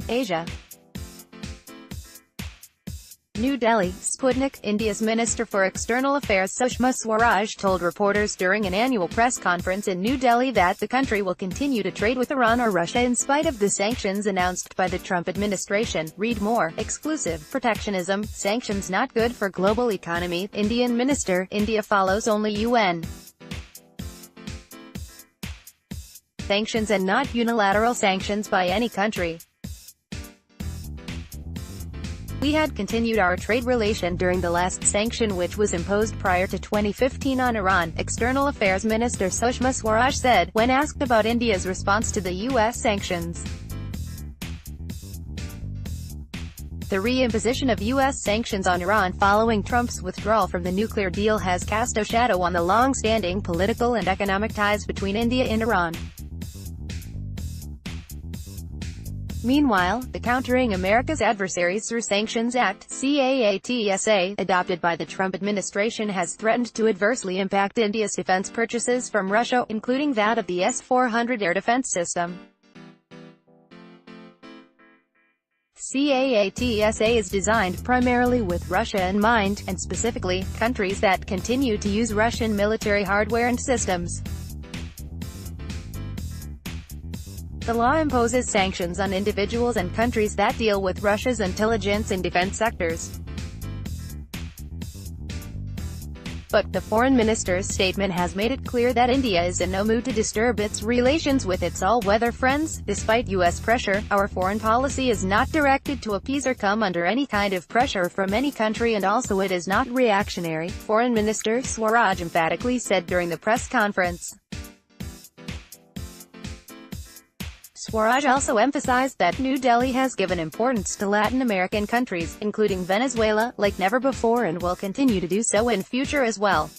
Asia. New Delhi, Sputnik. India's Minister for External Affairs Sushma Swaraj told reporters during an annual press conference in New Delhi that the country will continue to trade with Iran or Russia in spite of the sanctions announced by the Trump administration. Read more. Exclusive. Protectionism. Sanctions not good for global economy. Indian Minister. India follows only UN sanctions and not unilateral sanctions by any country. We had continued our trade relation during the last sanction which was imposed prior to 2015 on Iran, External Affairs Minister Sushma Swaraj said, when asked about India's response to the U.S. sanctions. The reimposition of U.S. sanctions on Iran following Trump's withdrawal from the nuclear deal has cast a shadow on the long-standing political and economic ties between India and Iran. Meanwhile, the Countering America's Adversaries Through Sanctions Act (CAATSA), adopted by the Trump administration has threatened to adversely impact India's defense purchases from Russia, including that of the S-400 air defense system. CAATSA is designed primarily with Russia in mind, and specifically, countries that continue to use Russian military hardware and systems. The law imposes sanctions on individuals and countries that deal with Russia's intelligence and defense sectors. But the foreign minister's statement has made it clear that India is in no mood to disturb its relations with its all-weather friends. Despite U.S. pressure, our foreign policy is not directed to appease or come under any kind of pressure from any country, and also it is not reactionary, Foreign Minister Swaraj emphatically said during the press conference. Swaraj also emphasized that New Delhi has given importance to Latin American countries, including Venezuela, like never before, and will continue to do so in future as well.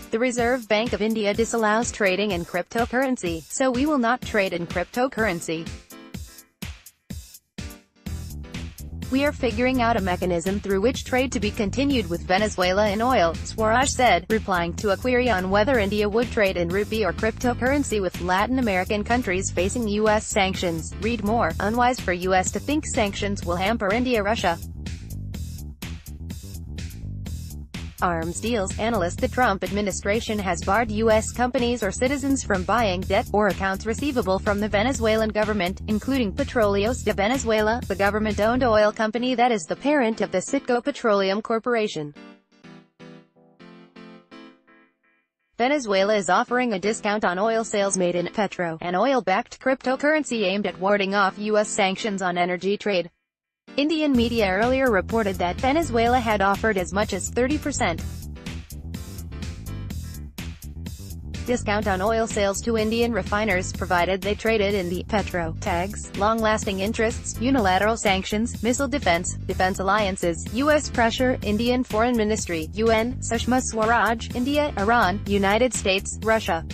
The Reserve Bank of India disallows trading in cryptocurrency, so we will not trade in cryptocurrency. We are figuring out a mechanism through which trade to be continued with Venezuela in oil, Swaraj said, replying to a query on whether India would trade in rupee or cryptocurrency with Latin American countries facing U.S. sanctions. Read more. Unwise for U.S. to think sanctions will hamper India-Russia arms deals. Analyst: the Trump administration has barred U.S. companies or citizens from buying debt or accounts receivable from the Venezuelan government, including Petróleos de Venezuela, the government-owned oil company that is the parent of the Citgo Petroleum Corporation. Venezuela is offering a discount on oil sales made in Petro, an oil-backed cryptocurrency aimed at warding off U.S. sanctions on energy trade. Indian media earlier reported that Venezuela had offered as much as 30% discount on oil sales to Indian refiners provided they traded in the Petro tags. Long-lasting interests, unilateral sanctions, missile defense alliances, U.S. pressure, Indian Foreign Ministry, UN, Sushma Swaraj, India, Iran, United States, Russia.